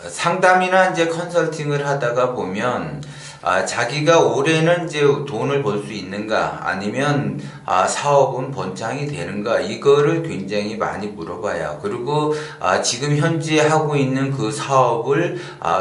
상담이나 이제 컨설팅을 하다가 보면 자기가 올해는 이제 돈을 벌 수 있는가 아니면 사업은 번창이 되는가 이거를 굉장히 많이 물어봐요. 그리고 지금 현재 하고 있는 그 사업을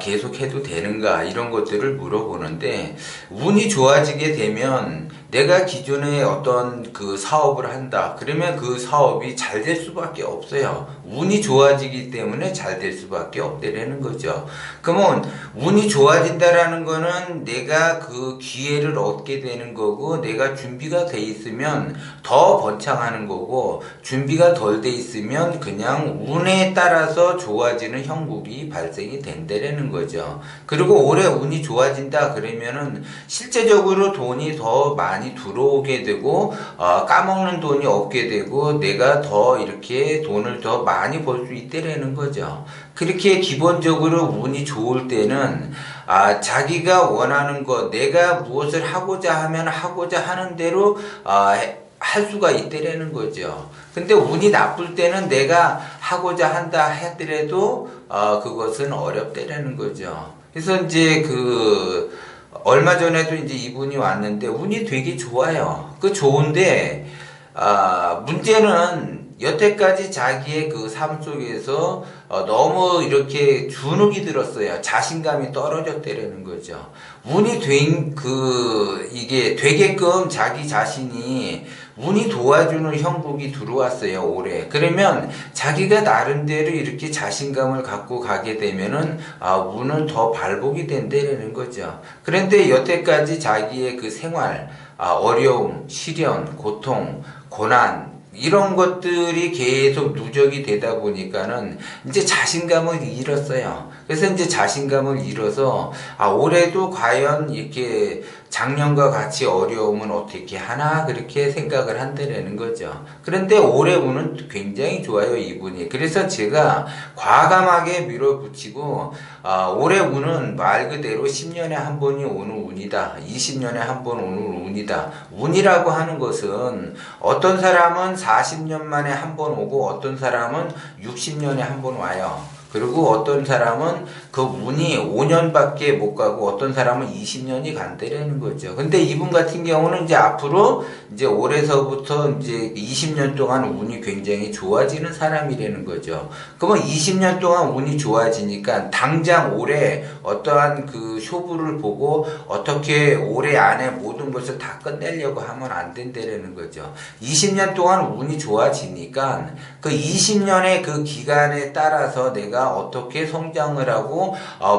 계속해도 되는가 이런 것들을 물어보는데 운이 좋아지게 되면 내가 기존에 어떤 그 사업을 한다. 그러면 그 사업이 잘 될 수밖에 없어요. 운이 좋아지기 때문에 잘 될 수밖에 없다라는 거죠. 그러면 운이 좋아진다라는 거는 내가 그 기회를 얻게 되는 거고 내가 준비가 돼 있으면 더 번창하는 거고 준비가 덜 돼 있으면 그냥 운에 따라서 좋아지는 형국이 발생이 된다라는 거죠. 그리고 올해 운이 좋아진다 그러면은 실제적으로 돈이 더 많이 들어오게 되고 까먹는 돈이 없게 되고 내가 더 이렇게 돈을 더 많이 벌 수 있다라는 거죠. 그렇게 기본적으로 운이 좋을 때는 자기가 원하는 것 내가 무엇을 하고자 하면 하고자 하는 대로 할 수가 있다라는 거죠. 근데 운이 나쁠 때는 내가 하고자 한다 하더라도 그것은 어렵다라는 거죠. 그래서 이제 얼마 전에도 이제 이분이 왔는데 운이 되게 좋아요. 그 좋은데 문제는 여태까지 자기의 그 삶 속에서 너무 이렇게 주눅이 들었어요. 자신감이 떨어졌다라는 거죠. 운이 이게 되게끔 자기 자신이 운이 도와주는 형국이 들어왔어요, 올해. 그러면 자기가 나름대로 이렇게 자신감을 갖고 가게 되면은, 운은 더 발복이 된다는 거죠. 그런데 여태까지 자기의 그 생활, 어려움, 시련, 고통, 고난, 이런 것들이 계속 누적이 되다 보니까는 이제 자신감을 잃었어요. 그래서 이제 자신감을 잃어서 올해도 과연 이렇게 작년과 같이 어려움은 어떻게 하나 그렇게 생각을 한다라는 거죠. 그런데 올해 운은 굉장히 좋아요, 이분이. 그래서 제가 과감하게 밀어붙이고 올해 운은 말 그대로 10년에 한 번이 오는 운이다. 20년에 한 번 오는 운이다. 운이라고 하는 것은 어떤 사람은 40년 만에 한 번 오고 어떤 사람은 60년에 한 번 와요. 그리고 어떤 사람은 그 운이 5년밖에 못 가고 어떤 사람은 20년이 간다라는 거죠. 근데 이분 같은 경우는 이제 앞으로 이제 올해서부터 이제 20년 동안 운이 굉장히 좋아지는 사람이라는 거죠. 그러면 20년 동안 운이 좋아지니까 당장 올해 어떠한 그 쇼부를 보고 어떻게 올해 안에 모든 것을 다 끝내려고 하면 안 된다라는 거죠. 20년 동안 운이 좋아지니까 그 20년의 그 기간에 따라서 내가 어떻게 성장을 하고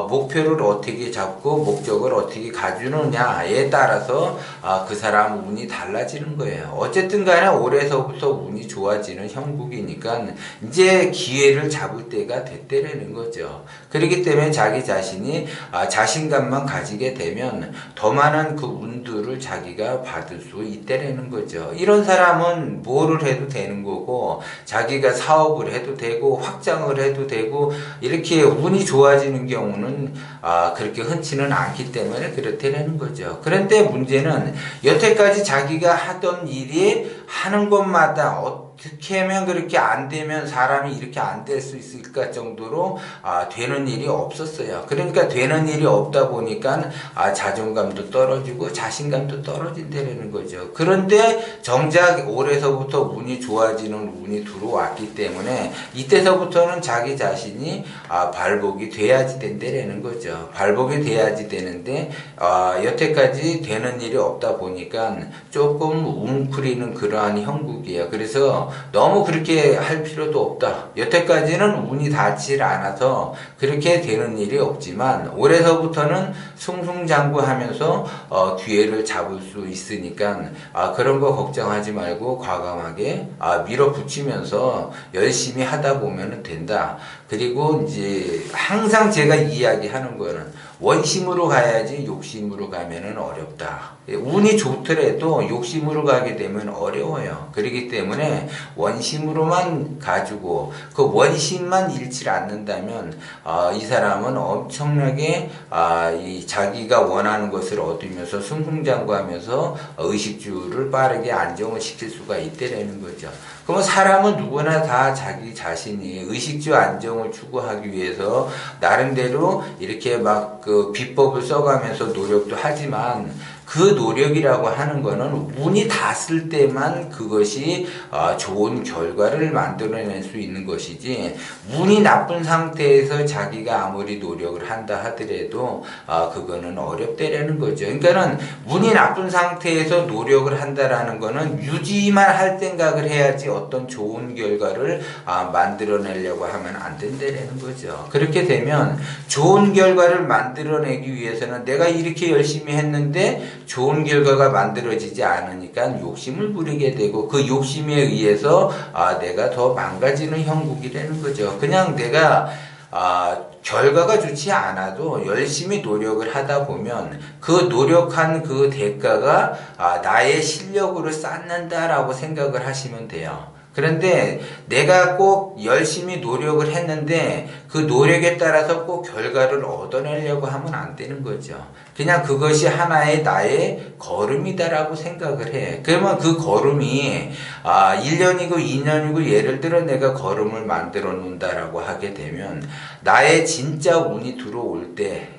목표를 어떻게 잡고 목적을 어떻게 가주느냐에 따라서 그 사람 운이 달라지는 거예요. 어쨌든 간에 올해서부터 운이 좋아지는 형국이니까 이제 기회를 잡을 때가 됐다라는 거죠. 그렇기 때문에 자기 자신이 자신감만 가지게 되면 더 많은 그 운들을 자기가 받을 수 있다라는 거죠. 이런 사람은 뭐를 해도 되는 거고 자기가 사업을 해도 되고 확장을 해도 되고 이렇게 운이 좋아지는 경우는 그렇게 흔치는 않기 때문에 그렇다는 거죠. 그런데 문제는 여태까지 자기가 하던 일이 하는 것마다 어떻게 하면 그렇게 안 되면 사람이 이렇게 안 될 수 있을까 정도로 되는 일이 없었어요. 그러니까 되는 일이 없다 보니까 자존감도 떨어지고 자신감도 떨어진다는 거죠. 그런데 정작 올해서부터 운이 좋아지는 운이 들어왔기 때문에 이때서부터는 자기 자신이 발복이 돼야지 된다는 거죠. 발복이 돼야지 되는데 여태까지 되는 일이 없다 보니까 조금 웅크리는 그러한 형국이에요. 그래서 너무 그렇게 할 필요도 없다. 여태까지는 운이 닿지 않아서 그렇게 되는 일이 없지만 올해서부터는 승승장구하면서 기회를 잡을 수 있으니까 그런 거 걱정하지 말고 과감하게 밀어붙이면서 열심히 하다 보면 된다. 그리고 이제 항상 제가 이야기하는 거는 원심으로 가야지 욕심으로 가면은 어렵다. 운이 좋더라도 욕심으로 가게 되면 어려워요. 그렇기 때문에 원심으로만 가지고 그 원심만 잃지 않는다면 이 사람은 엄청나게 이 자기가 원하는 것을 얻으면서 승승장구하면서 의식주를 빠르게 안정을 시킬 수가 있다라는 거죠. 그러면 사람은 누구나 다 자기 자신이 의식주 안정을 추구하기 위해서 나름대로 이렇게 막 그 비법을 써가면서 노력도 하지만 그 노력이라고 하는 거는 운이 닿았을 때만 그것이 좋은 결과를 만들어낼 수 있는 것이지, 운이 나쁜 상태에서 자기가 아무리 노력을 한다 하더라도 그거는 어렵다라는 거죠. 그러니까는 운이 나쁜 상태에서 노력을 한다라는 거는 유지만 할 생각을 해야지 어떤 좋은 결과를 만들어내려고 하면 안 된다라는 거죠. 그렇게 되면 좋은 결과를 만들어내기 위해서는 내가 이렇게 열심히 했는데 좋은 결과가 만들어지지 않으니까 욕심을 부리게 되고, 그 욕심에 의해서 내가 더 망가지는 형국이 되는 거죠. 그냥 내가 결과가 좋지 않아도 열심히 노력을 하다 보면 그 노력한 그 대가가 나의 실력으로 쌓는다라고 생각을 하시면 돼요. 그런데 내가 꼭 열심히 노력을 했는데 그 노력에 따라서 꼭 결과를 얻어내려고 하면 안 되는 거죠. 그냥 그것이 하나의 나의 걸음이다라고 생각을 해. 그러면 그 걸음이 1년이고 2년이고 예를 들어 내가 걸음을 만들어 놓는다라고 하게 되면 나의 진짜 운이 들어올 때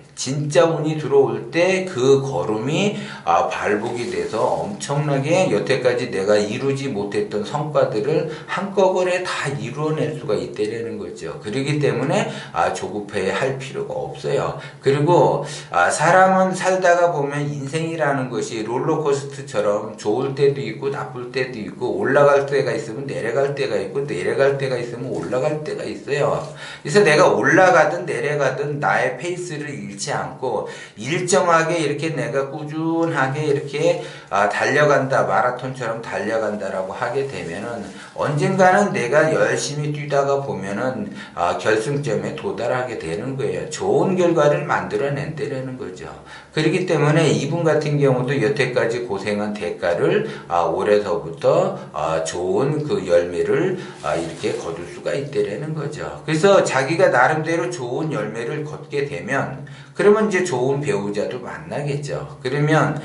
그 걸음이 발복이 돼서 엄청나게 여태까지 내가 이루지 못했던 성과들을 한꺼번에 다 이루어낼 수가 있다는 거죠. 그렇기 때문에 조급해 할 필요가 없어요. 그리고 사람은 살다가 보면 인생이라는 것이 롤러코스터처럼 좋을 때도 있고 나쁠 때도 있고, 올라갈 때가 있으면 내려갈 때가 있고 내려갈 때가 있으면 올라갈 때가 있어요. 그래서 내가 올라가든 내려가든 나의 페이스를 잃지 않고 일정하게 이렇게 내가 꾸준하게 이렇게 달려간다, 마라톤처럼 달려간다라고 하게 되면은 언젠가는 내가 열심히 뛰다가 보면은 결승점에 도달하게 되는 거예요. 좋은 결과를 만들어낸다는 거죠. 그렇기 때문에 이분 같은 경우도 여태까지 고생한 대가를 올해서부터 좋은 그 열매를 이렇게 거둘 수가 있다는 거죠. 그래서 자기가 나름대로 좋은 열매를 걷게 되면 그러면 이제 좋은 배우자도 만나겠죠. 그러면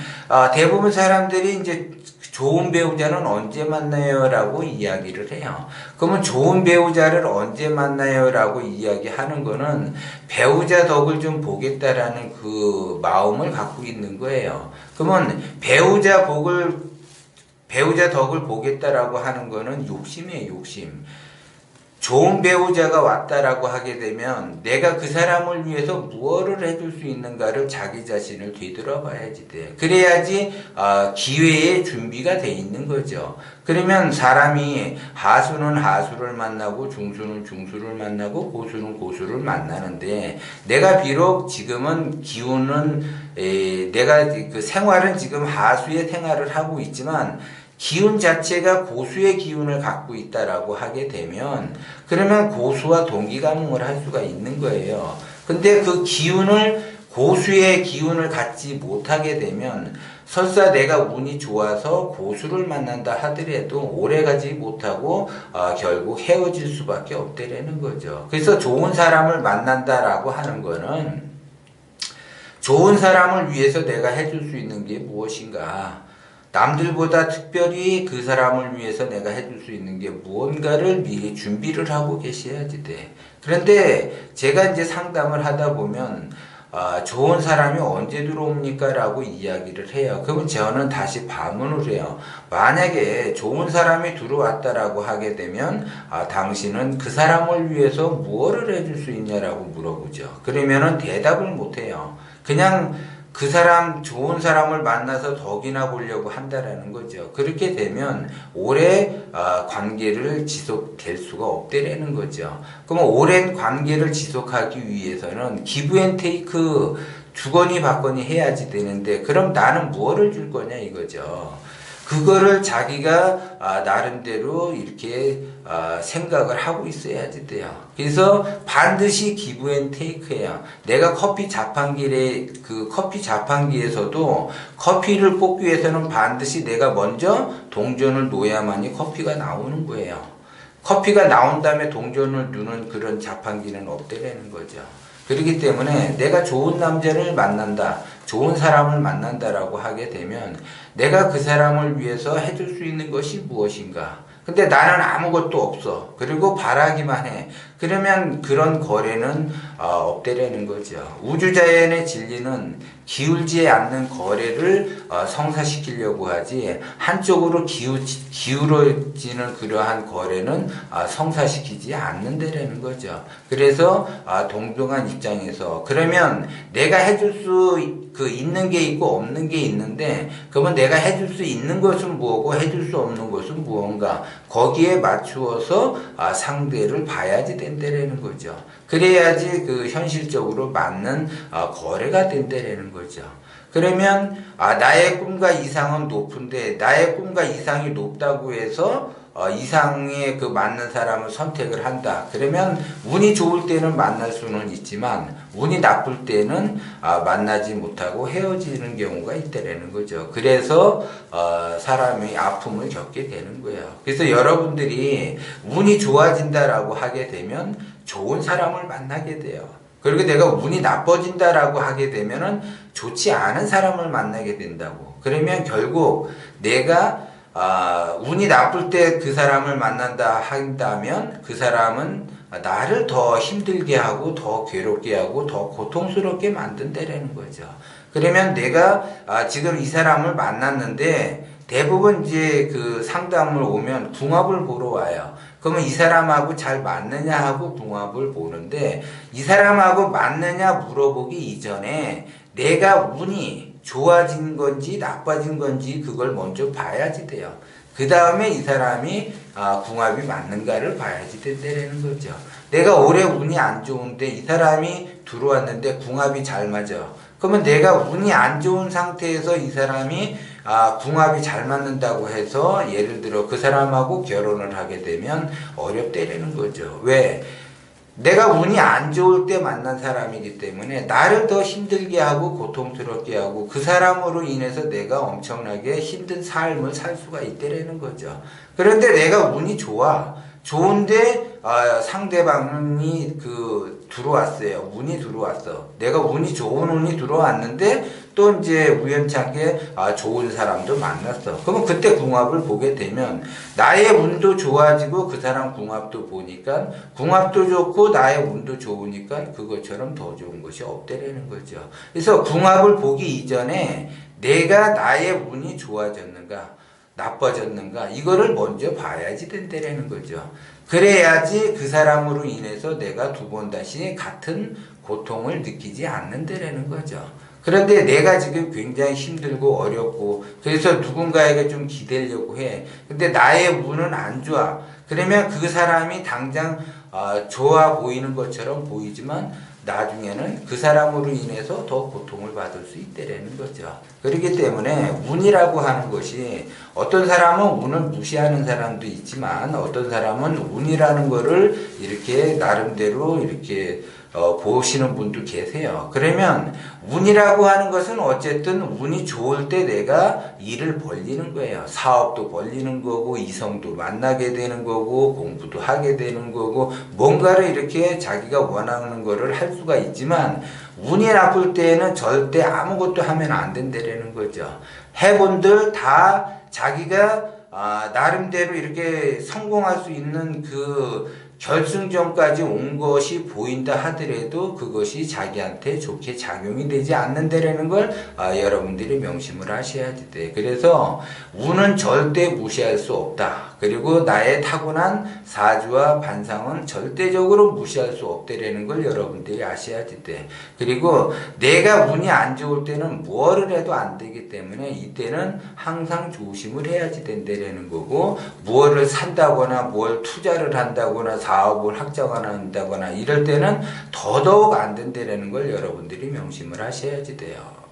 대부분 사람들이 이제 좋은 배우자는 언제 만나요? 라고 이야기를 해요. 그러면 좋은 배우자를 언제 만나요? 라고 이야기하는 거는 배우자 덕을 좀 보겠다라는 그 마음을 갖고 있는 거예요. 그러면 배우자 덕을 보겠다라고 하는 거는 욕심이에요, 욕심. 좋은 배우자가 왔다라고 하게 되면 내가 그 사람을 위해서 무엇을 해줄 수 있는가를 자기 자신을 되돌아봐야지 돼. 그래야지 기회의 준비가 돼 있는 거죠. 그러면 사람이 하수는 하수를 만나고 중수는 중수를 만나고 고수는 고수를 만나는데, 내가 비록 지금은 내가 그 생활은 지금 하수의 생활을 하고 있지만 기운 자체가 고수의 기운을 갖고 있다라고 하게 되면 그러면 고수와 동기감흥을 할 수가 있는 거예요. 근데 그 고수의 기운을 갖지 못하게 되면 설사 내가 운이 좋아서 고수를 만난다 하더라도 오래가지 못하고 결국 헤어질 수밖에 없다라는 거죠. 그래서 좋은 사람을 만난다라고 하는 거는 좋은 사람을 위해서 내가 해줄 수 있는 게 무엇인가, 남들보다 특별히 그 사람을 위해서 내가 해줄 수 있는 게 무언가를 미리 준비를 하고 계셔야지 돼. 그런데 제가 이제 상담을 하다 보면 좋은 사람이 언제 들어옵니까? 라고 이야기를 해요. 그러면 저는 다시 반문을 해요. 만약에 좋은 사람이 들어왔다라고 하게 되면 당신은 그 사람을 위해서 무엇을 해줄 수 있냐라고 물어보죠. 그러면은 대답을 못해요. 그냥 그 사람, 좋은 사람을 만나서 덕이나 보려고 한다라는 거죠. 그렇게 되면 오래 관계를 지속될 수가 없다라는 거죠. 그러면 오랜 관계를 지속하기 위해서는 기브 앤 테이크, 주거니 받거니 해야지 되는데, 그럼 나는 무엇을 줄 거냐 이거죠. 그거를 자기가 나름대로 이렇게 생각을 하고 있어야지 돼요. 그래서 반드시 기브 앤 테이크예요. 내가 커피 자판기에서도 커피를 뽑기 위해서는 반드시 내가 먼저 동전을 놓아야만이 커피가 나오는 거예요. 커피가 나온 다음에 동전을 두는 그런 자판기는 없다라는 거죠. 그렇기 때문에 내가 좋은 남자를 만난다, 좋은 사람을 만난다라고 하게 되면 내가 그 사람을 위해서 해줄 수 있는 것이 무엇인가, 근데 나는 아무것도 없어. 그리고 바라기만 해. 그러면 그런 거래는 없대라는 거죠. 우주자연의 진리는 기울지 않는 거래를 성사시키려고 하지 한쪽으로 기울어지는 그러한 거래는 성사시키지 않는다라는 거죠. 그래서 동등한 입장에서 그러면 내가 해줄 수 있는 게 있고 없는 게 있는데 그러면 내가 해줄 수 있는 것은 뭐고 해줄 수 없는 것은 무언가 거기에 맞추어서 상대를 봐야지 된다라는 거죠. 그래야지 그 현실적으로 맞는 거래가 된다라는 거죠. 그러면 나의 꿈과 이상은 높은데 나의 꿈과 이상이 높다고 해서 이상에 그 맞는 사람을 선택을 한다. 그러면 운이 좋을 때는 만날 수는 있지만 운이 나쁠 때는 만나지 못하고 헤어지는 경우가 있다라는 거죠. 그래서 사람이 아픔을 겪게 되는 거예요. 그래서 여러분들이 운이 좋아진다라고 하게 되면 좋은 사람을 만나게 돼요. 그리고 내가 운이 나빠진다라고 하게 되면은 좋지 않은 사람을 만나게 된다고. 그러면 결국 내가 운이 나쁠 때 그 사람을 만난다 한다면 그 사람은 나를 더 힘들게 하고 더 괴롭게 하고 더 고통스럽게 만든다라는 거죠. 그러면 내가 지금 이 사람을 만났는데 대부분 이제 그 상담을 오면 궁합을 보러 와요. 그러면 이 사람하고 잘 맞느냐 하고 궁합을 보는데 이 사람하고 맞느냐 물어보기 이전에 내가 운이 좋아진 건지 나빠진 건지 그걸 먼저 봐야지 돼요. 그 다음에 이 사람이 궁합이 맞는가를 봐야지 된다는 거죠. 내가 올해 운이 안 좋은데 이 사람이 들어왔는데 궁합이 잘 맞아. 그러면 내가 운이 안 좋은 상태에서 이 사람이 궁합이 잘 맞는다고 해서 예를 들어 그 사람하고 결혼을 하게 되면 어렵다라는 거죠. 왜? 내가 운이 안 좋을 때 만난 사람이기 때문에 나를 더 힘들게 하고 고통스럽게 하고 그 사람으로 인해서 내가 엄청나게 힘든 삶을 살 수가 있다라는 거죠. 그런데 내가 운이 좋은데 상대방이 들어왔어요. 운이 들어왔어. 내가 운이 좋은 운이 들어왔는데 또 이제 우연찮게 좋은 사람도 만났어. 그러면 그때 궁합을 보게 되면 나의 운도 좋아지고 그 사람 궁합도 보니까 궁합도 좋고 나의 운도 좋으니까 그것처럼 더 좋은 것이 없다라는 거죠. 그래서 궁합을 보기 이전에 내가 나의 운이 좋아졌는가 나빠졌는가 이거를 먼저 봐야지 된다라는 거죠. 그래야지 그 사람으로 인해서 내가 두 번 다시 같은 고통을 느끼지 않는다라는 거죠. 그런데 내가 지금 굉장히 힘들고 어렵고 그래서 누군가에게 좀 기대려고 해. 근데 나의 운은 안 좋아. 그러면 그 사람이 당장 좋아 보이는 것처럼 보이지만 나중에는 그 사람으로 인해서 더 고통을 받을 수 있다라는 거죠. 그렇기 때문에 운이라고 하는 것이 어떤 사람은 운을 무시하는 사람도 있지만 어떤 사람은 운이라는 거를 이렇게 나름대로 이렇게 보시는 분도 계세요. 그러면 운이라고 하는 것은 어쨌든 운이 좋을 때 내가 일을 벌리는 거예요. 사업도 벌리는 거고 이성도 만나게 되는 거고 공부도 하게 되는 거고 뭔가를 이렇게 자기가 원하는 거를 할 수가 있지만 운이 나쁠 때에는 절대 아무것도 하면 안 된다라는 거죠. 해본들 다 자기가 나름대로 이렇게 성공할 수 있는 그 결승전까지 온 것이 보인다 하더라도 그것이 자기한테 좋게 작용이 되지 않는다라는 걸 여러분들이 명심을 하셔야지 돼. 그래서 운은 절대 무시할 수 없다. 그리고 나의 타고난 사주와 반상은 절대적으로 무시할 수 없다라는 걸 여러분들이 아셔야지 돼. 그리고 내가 운이 안 좋을 때는 뭐를 해도 안 되기 때문에 이때는 항상 조심을 해야지 된다라는 거고 무엇을 산다거나 뭘 투자를 한다거나 사업을 확장한다거나 이럴 때는 더더욱 안 된다라는 걸 여러분들이 명심을 하셔야지 돼요.